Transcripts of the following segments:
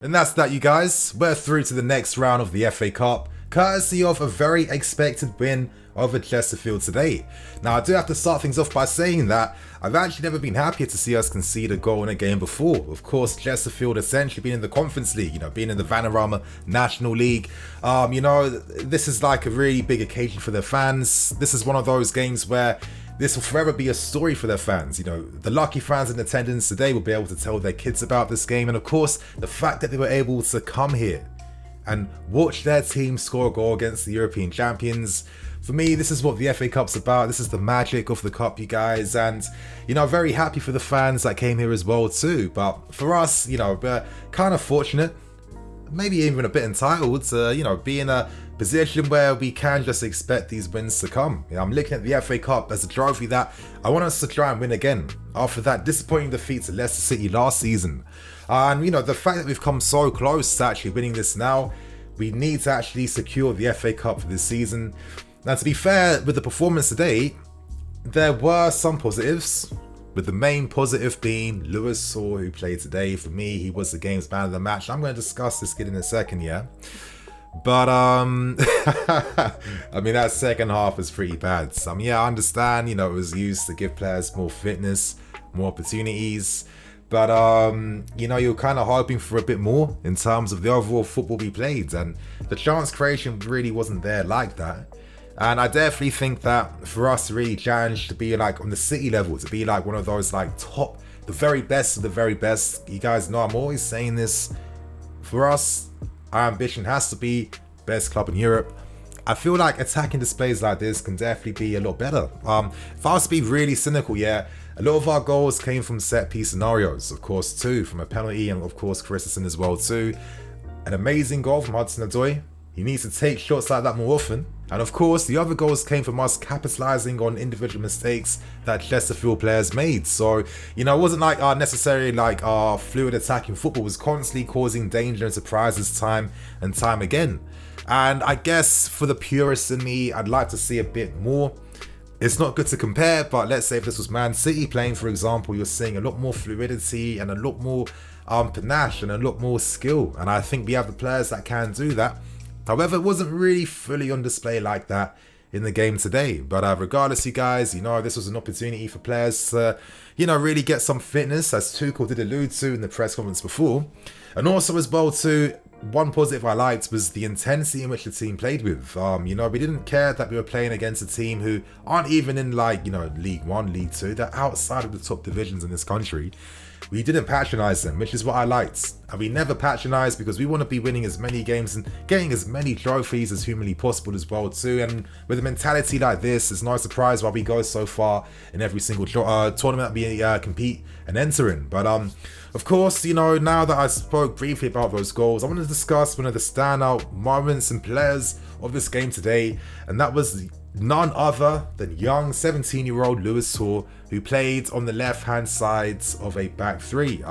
And that's that, you guys. We're through to the next round of the FA Cup, courtesy of a very expected win over Chesterfield today. Now, I do have to start things off by saying that I've actually never been happier to see us concede a goal in a game before. Of course, Chesterfield essentially being in the Conference League, being in the Vanarama National League. This is like a really big occasion for their fans. This is one of those games where this will forever be a story for their fans. The lucky fans in attendance today will be able to tell their kids about this game. And of course, the fact that they were able to come here and watch their team score a goal against the European champions. For me, this is what the FA Cup's about. This is the magic of the Cup, you guys. And, very happy for the fans that came here as well too. But for us, we're kind of fortunate, maybe even a bit entitled to, be in a position where we can just expect these wins to come. I'm looking at the FA Cup as a trophy that I want us to try and win again after that disappointing defeat to Leicester City last season. And, the fact that we've come so close to actually winning this now, we need to actually secure the FA Cup for this season. Now, to be fair, with the performance today, there were some positives, with the main positive being Lewis Hall, who played today. For me, he was the game's man of the match. I'm going to discuss this kid in a second, yeah? But, I mean, that second half was pretty bad. I understand, it was used to give players more fitness, more opportunities. But, you're kind of hoping for a bit more in terms of the overall football we played. And the chance creation really wasn't there like that. And I definitely think that for us to really challenge to be like on the City level, to be like one of those like top, the very best of the very best. You guys know I'm always saying this. For us, our ambition has to be best club in Europe. I feel like attacking displays like this can definitely be a lot better. If I was to be really cynical, a lot of our goals came from set piece scenarios, of course too, from a penalty, and of course Christensen as well too. An amazing goal from Hudson-Odoi. He needs to take shots like that more often. And of course, the other goals came from us capitalizing on individual mistakes that Chesterfield players made. So, it wasn't like our fluid attacking football was constantly causing danger and surprises time and time again. And I guess for the purists in me, I'd like to see a bit more. It's not good to compare, but let's say if this was Man City playing, for example, you're seeing a lot more fluidity and a lot more panache and a lot more skill. And I think we have the players that can do that. However, it wasn't really fully on display like that in the game today. But regardless, you guys, this was an opportunity for players to, really get some fitness, as Tuchel did allude to in the press conference before. And also as well too, one positive I liked was the intensity in which the team played with. We didn't care that we were playing against a team who aren't even in League 1, League 2. They're outside of the top divisions in this country. We didn't patronize them, which is what I liked. And we never patronize because we want to be winning as many games and getting as many trophies as humanly possible as well too. And with a mentality like this, it's no surprise why we go so far in every single tournament we compete and enter in. But of course, now that I spoke briefly about those goals, I want to discuss one of the standout moments and players of this game today, and that was none other than young 17-year-old Lewis Hall, who played on the left-hand side of a back three.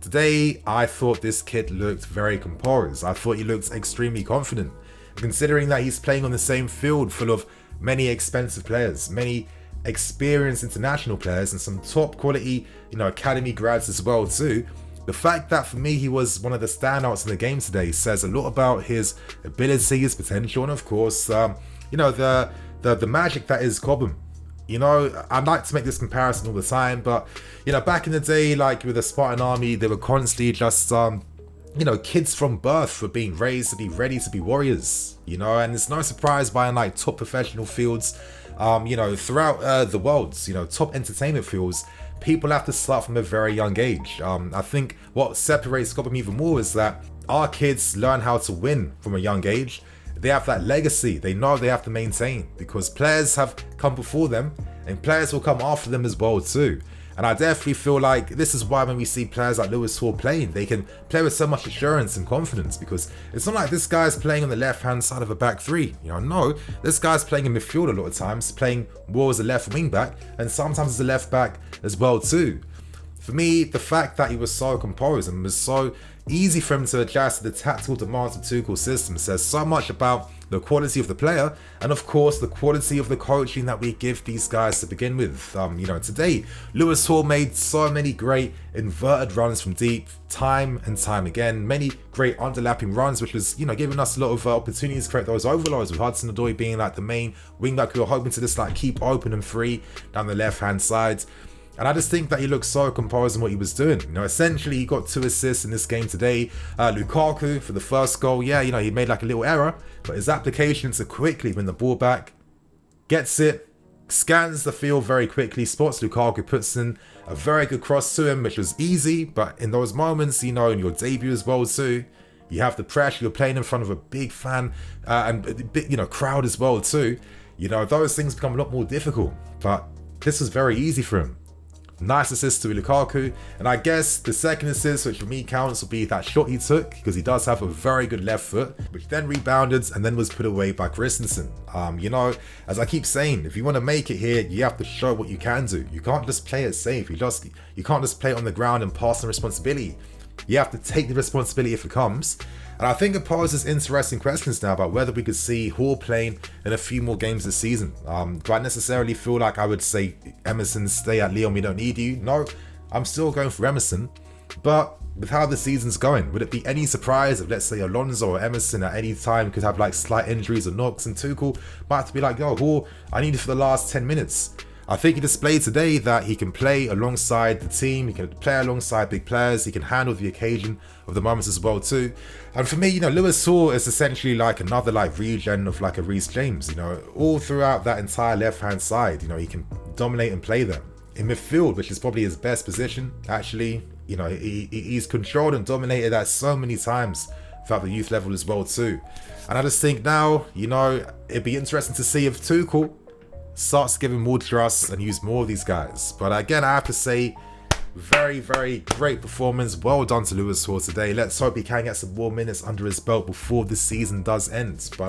Today, I thought this kid looked very composed. I thought he looked extremely confident, considering that he's playing on the same field full of many expensive players, many experienced international players, and some top quality, academy grads as well too. The fact that for me he was one of the standouts in the game today says a lot about his ability, his potential, and of course, the magic that is Cobham. I like to make this comparison all the time, but back in the day, like with the Spartan army, they were constantly just kids from birth were being raised to be ready to be warriors. And it's no surprise by in like top professional fields, throughout the world, top entertainment fields, people have to start from a very young age. I think what separates Cobham even more is that our kids learn how to win from a young age. They have that legacy they know they have to maintain, because players have come before them and players will come after them as well too. And I definitely feel like this is why when we see players like Lewis Hall playing, they can play with so much assurance and confidence, because it's not like this guy's playing on the left-hand side of a back three. No, this guy's playing in midfield a lot of times, playing more as a left wing back and sometimes as a left back as well too. For me, the fact that he was so composed and was so easy for him to adjust to the tactical demands of Tuchel's system says so much about the quality of the player and of course the quality of the coaching that we give these guys to begin with. Today Lewis Hall made so many great inverted runs from deep time and time again, many great underlapping runs, which was giving us a lot of opportunities to create those overloads, with Hudson-Odoi being like the main wing back we were hoping to just like keep open and free down the left hand side. And I just think that he looked so composed in what he was doing. Essentially he got 2 assists in this game today. Lukaku for the first goal, he made like a little error, but his application to quickly win the ball back, gets it, scans the field very quickly, spots Lukaku, puts in a very good cross to him, which was easy, but in those moments, in your debut as well too, you have the pressure, you're playing in front of a big fan and a big, crowd as well too. Those things become a lot more difficult, but this was very easy for him. Nice assist to Lukaku, and I guess the second assist, which for me counts, will be that shot he took, because he does have a very good left foot, which then rebounded and then was put away by Christensen. As I keep saying, if you want to make it here, you have to show what you can do. You can't just play it safe. You can't just play it on the ground and pass the responsibility. You have to take the responsibility if it comes. And I think it poses interesting questions now about whether we could see Hall playing in a few more games this season. Do I necessarily feel like I would say, Emerson, stay at Lyon, we don't need you? No, I'm still going for Emerson. But with how the season's going, would it be any surprise if, let's say, Alonso or Emerson at any time could have like slight injuries or knocks, and Tuchel might have to be like, yo, Hall, I need you for the last 10 minutes. I think he displayed today that he can play alongside the team, he can play alongside big players, he can handle the occasion of the moments as well too. And for me, Lewis Hall is essentially like another like regen of like a Reece James, all throughout that entire left hand side, he can dominate and play them. In midfield, which is probably his best position, actually, he's controlled and dominated that so many times throughout the youth level as well too. And I just think now, it'd be interesting to see if Tuchel starts giving more trust and use more of these guys. But again, I have to say, very, very great performance. Well done to Lewis Hall today. Let's hope he can get some more minutes under his belt before this season does end. But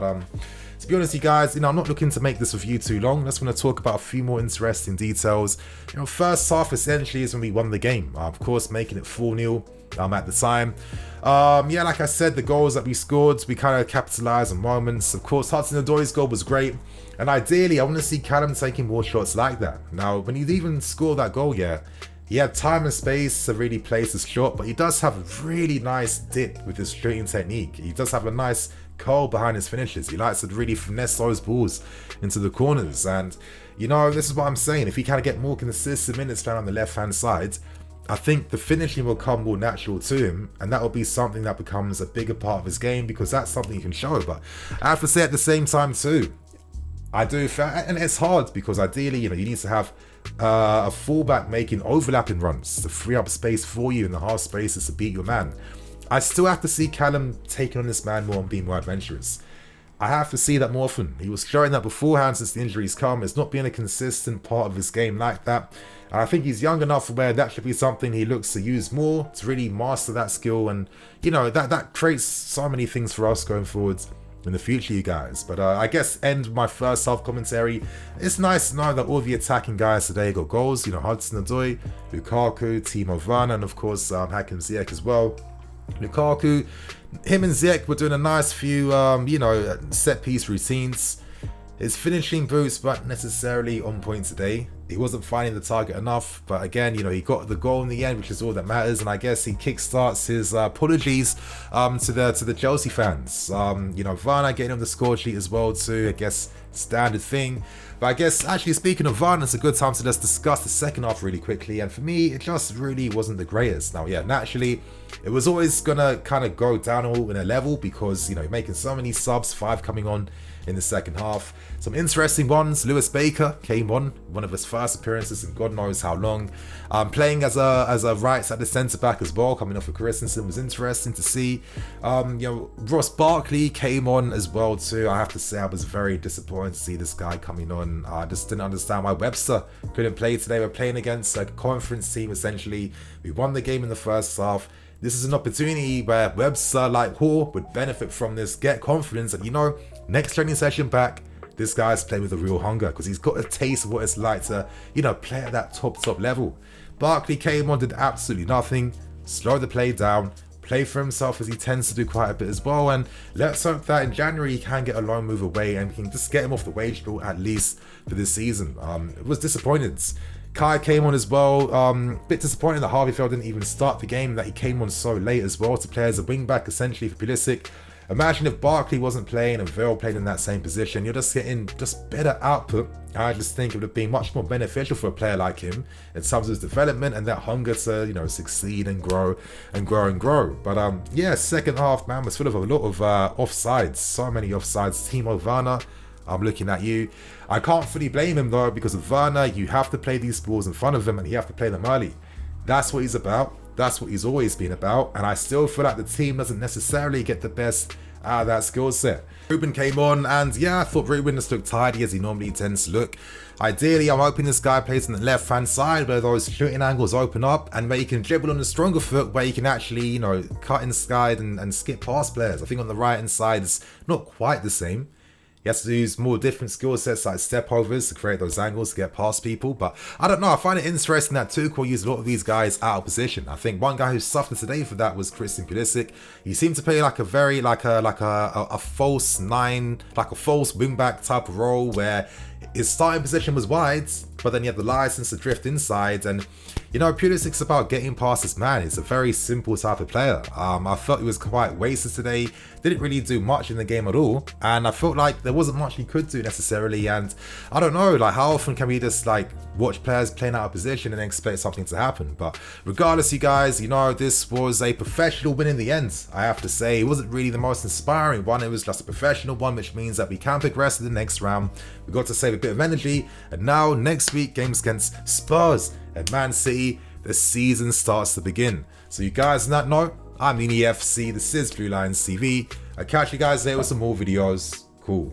to be honest, you guys, I'm not looking to make this review too long. I just want to talk about a few more interesting details. First half essentially is when we won the game. Of course, making it 4-0 at the time. Like I said, the goals that we scored, we kind of capitalized on moments. Of course, Hudson-Odoi's goal was great. And ideally, I want to see Callum taking more shots like that. Now, when he even scored that goal, he had time and space to really place his shot, but he does have a really nice dip with his shooting technique. He does have a nice curl behind his finishes. He likes to really finesse those balls into the corners. And, this is what I'm saying. If he kind of get more consistent minutes down on the left-hand side, I think the finishing will come more natural to him, and that will be something that becomes a bigger part of his game, because that's something he can show. But I have to say at the same time too, I do, and it's hard because ideally, you need to have a fullback making overlapping runs to free up space for you in the half spaces to beat your man. I still have to see Callum taking on this man more and being more adventurous. I have to see that more often. He was showing that beforehand since the injuries come. It's not been a consistent part of his game like that. And I think he's young enough where that should be something he looks to use more to really master that skill. And, that creates so many things for us going forwards in the future, you guys. But I guess end my first half commentary. It's nice to know that all the attacking guys today got goals. Hudson-Odoi, Lukaku, Timo Werner, and of course Hakim Ziyech as well. Lukaku, him and Ziyech were doing a nice few set piece routines. His finishing boots weren't necessarily on point today. He wasn't finding the target enough, but again, he got the goal in the end, which is all that matters. And I guess he kickstarts his apologies to the Chelsea fans. Werner getting on the score sheet as well too. I guess standard thing. But I guess actually speaking of Werner, it's a good time to just discuss the second half really quickly. And for me, it just really wasn't the greatest. Now, naturally, it was always gonna kind of go downhill in a level because you're making so many subs, 5 coming on in the second half. Some interesting ones. Lewis Baker came on, one of his first appearances in God knows how long. Playing as a right-sided centre-back as well, coming off of Christensen, was interesting to see. Ross Barkley came on as well too. I have to say I was very disappointed to see this guy coming on. I just didn't understand why Webster couldn't play today. We're playing against a conference team essentially. We won the game in the first half. This is an opportunity where Webster, like Hall, would benefit from this, get confidence, and next training session back, This guy's playing with a real hunger because he's got a taste of what it's like to, you know, play at that top level. Barkley came on, did absolutely nothing, slowed the play down, play for himself as he tends to do quite a bit as well, and let's hope that in January he can get a loan move away and we can just get him off the wage bill at least for this season. It was disappointed. Kai came on as well, bit disappointed that Harveyfield didn't even start the game, that he came on so late as well to play as a wing back essentially for Pulisic. Imagine if Barkley wasn't playing and Vale played in that same position, you're just getting just better output. I just think it would have been much more beneficial for a player like him in terms of his development and that hunger to, you know, succeed and grow and grow and grow. But yeah, second half, man, was full of a lot of offsides, so many offsides. Timo Werner, I'm looking at you. I can't fully blame him though, because with Werner, you have to play these balls in front of him and you have to play them early. That's what he's about. That's what he's always been about, and I still feel like the team doesn't necessarily get the best out of that skill set. Ruben came on, and yeah, I thought Ruben just looked tidy as he normally tends to look. Ideally, I'm hoping this guy plays on the left-hand side where those shooting angles open up and where you can dribble on the stronger foot, where you can actually, you know, cut inside and skip past players. I think on the right-hand side, it's not quite the same. He has to use more different skill sets like step overs to create those angles to get past people. But I don't know, I find it interesting that Tuchel used a lot of these guys out of position. I think one guy who suffered today for that was Christian Pulisic. He seemed to play like a very like a false nine, like a false wingback type of role where his starting position was wide, but then he had the license to drift inside. And you know, Pulisic's about getting past this man. He's a very simple type of player. I felt he was quite wasted today. Didn't really do much in the game at all, and I felt like there wasn't much he could do necessarily. And I don't know, like how often can we just like watch players playing out of position and expect something to happen? But regardless, you guys, you know, this was a professional win in the end. I have to say, it wasn't really the most inspiring one. It was just a professional one, which means that we can progress to the next round. We got to save a bit of energy, and now next week games against Spurs and Man City, the season starts to begin. So you guys, on that note, I'm Nini FC, this is Blue Lions TV. I'll catch you guys later with some more videos. Cool.